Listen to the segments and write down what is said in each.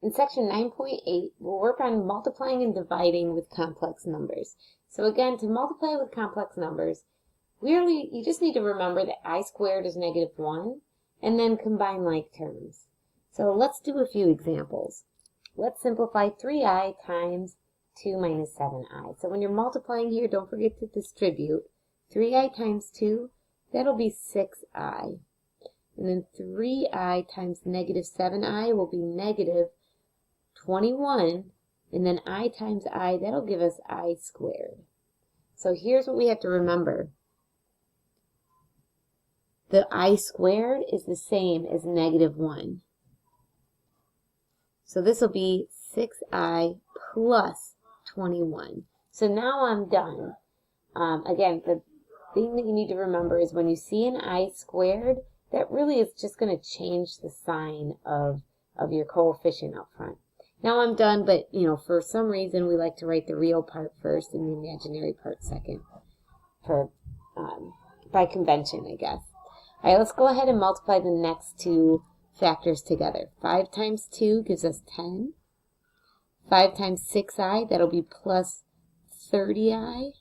In section 9.8, we'll work on multiplying and dividing with complex numbers. So again, to multiply with complex numbers, you just need to remember that I squared is -1, and then combine like terms. So let's do a few examples. Let's simplify 3i times 2 minus 7i. So when you're multiplying here, don't forget to distribute. 3i times 2, that'll be 6i. And then 3i times -7i will be -21. And then I times I, that'll give us I squared. So here's what we have to remember. The I squared is the same as -1. So this will be 6i plus 21. So now I'm done. Again, the thing that you need to remember is when you see an I squared, that really is just going to change the sign of your coefficient up front. Now I'm done, but for some reason we like to write the real part first and the imaginary part second, by convention, I guess. All right, let's go ahead and multiply the next two factors together. 5 times 2 gives us 10. 5 times 6i, that'll be plus 30i.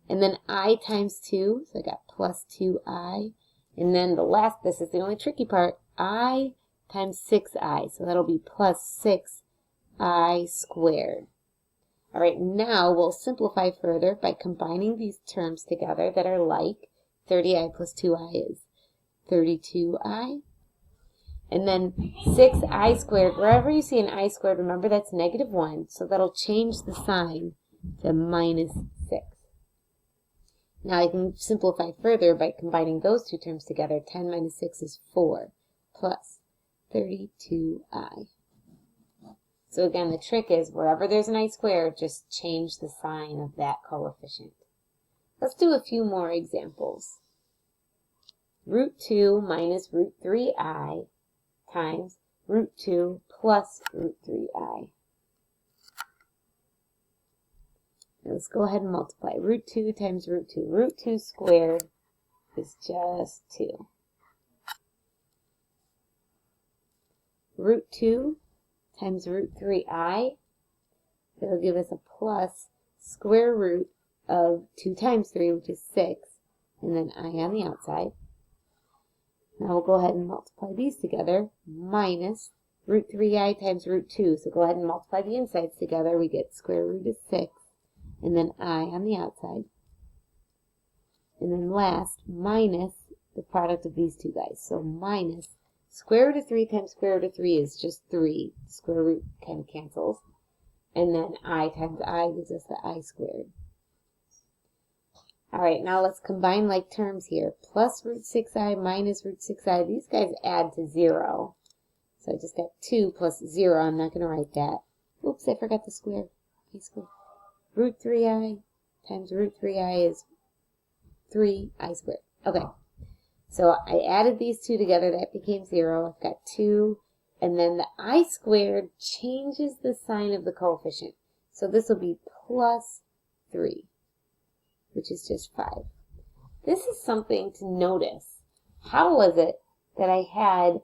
And then I times 2, so I got plus 2i. And then this is the only tricky part, I times 6i, so that'll be plus 6i squared. All right, now we'll simplify further by combining these terms together that are like. 30i plus 2i is 32i. And then 6i squared, wherever you see an I squared, remember that's -1, so that'll change the sign to -6. Now I can simplify further by combining those two terms together. 10 minus 6 is 4, plus 32i. So again, the trick is wherever there's an I squared, just change the sign of that coefficient. Let's do a few more examples. Root 2 minus root 3i times root 2 plus root 3i. Now let's go ahead and multiply. Root 2 times root 2. Root 2 squared is just 2. Root 2 times root 3i, that'll give us a plus square root of 2 times 3, which is 6, and then I on the outside. Now we'll go ahead and multiply these together, minus root 3i times root 2. So go ahead and multiply the insides together. We get square root of 6, and then I on the outside. And then last, minus the product of these two guys. So minus square root of 3 times square root of 3 is just 3. Square root kind of cancels. And then I times I gives us the I squared. All right, now let's combine like terms here. Plus root 6i minus root 6i. These guys add to 0. So I just got 2 plus 0. I'm not going to write that. Oops, I forgot the square. I squared. Root 3i times root 3i is 3i squared. Okay, so I added these two together. That became 0. I've got 2. And then the I squared changes the sign of the coefficient. So this will be plus 3, which is just 5. This is something to notice. How was it that I had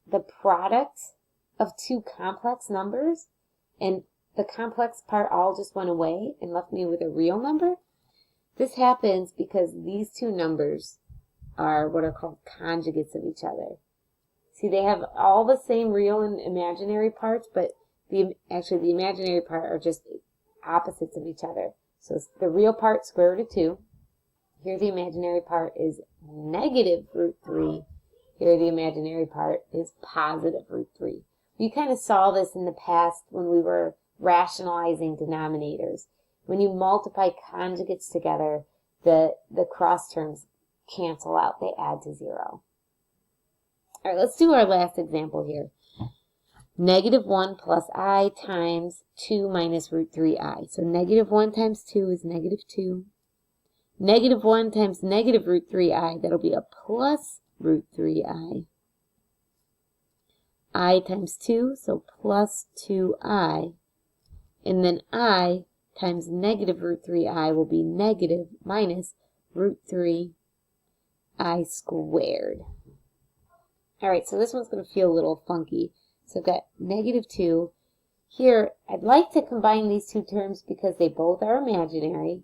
the product of two complex numbers and the complex part all just went away and left me with a real number? This happens because these two numbers are what are called conjugates of each other. See, they have all the same real and imaginary parts, but actually the imaginary part are just opposites of each other. So the real part, square root of 2. Here the imaginary part is negative root 3. Here the imaginary part is positive root 3. We kind of saw this in the past when we were rationalizing denominators. When you multiply conjugates together, the cross terms cancel out. They add to 0. All right, let's do our last example here. -1 plus I times 2 minus root 3i. So -1 times 2 is -2. -1 times negative root 3i, that'll be a plus root 3i. I times 2, so plus 2i. And then I times negative root 3i will be negative minus root 3i squared. All right, so this one's going to feel a little funky. So I've got negative 2. Here, I'd like to combine these two terms because they both are imaginary.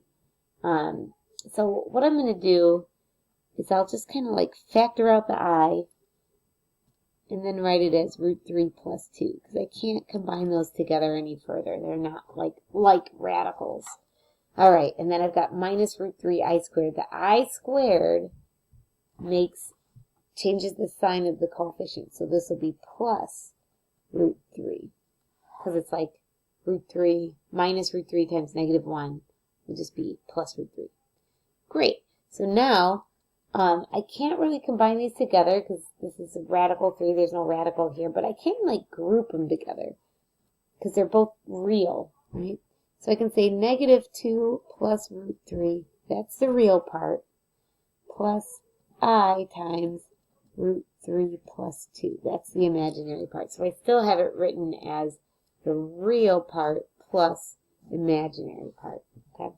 So what I'm going to do is I'll just kind of like factor out the I and then write it as root 3 plus 2 because I can't combine those together any further. They're not like radicals. All right, and then I've got minus root 3I squared. The I squared changes the sign of the coefficient. So this will be plus root 3 because it's like root 3 minus root 3 times negative 1 will just be plus root 3. Great. So now I can't really combine these together because this is a radical 3. There's no radical here, but I can like group them together because they're both real, right? So I can say negative 2 plus root 3, that's the real part, plus I times root 3 plus 2. That's the imaginary part. So I still have it written as the real part plus imaginary part. Okay.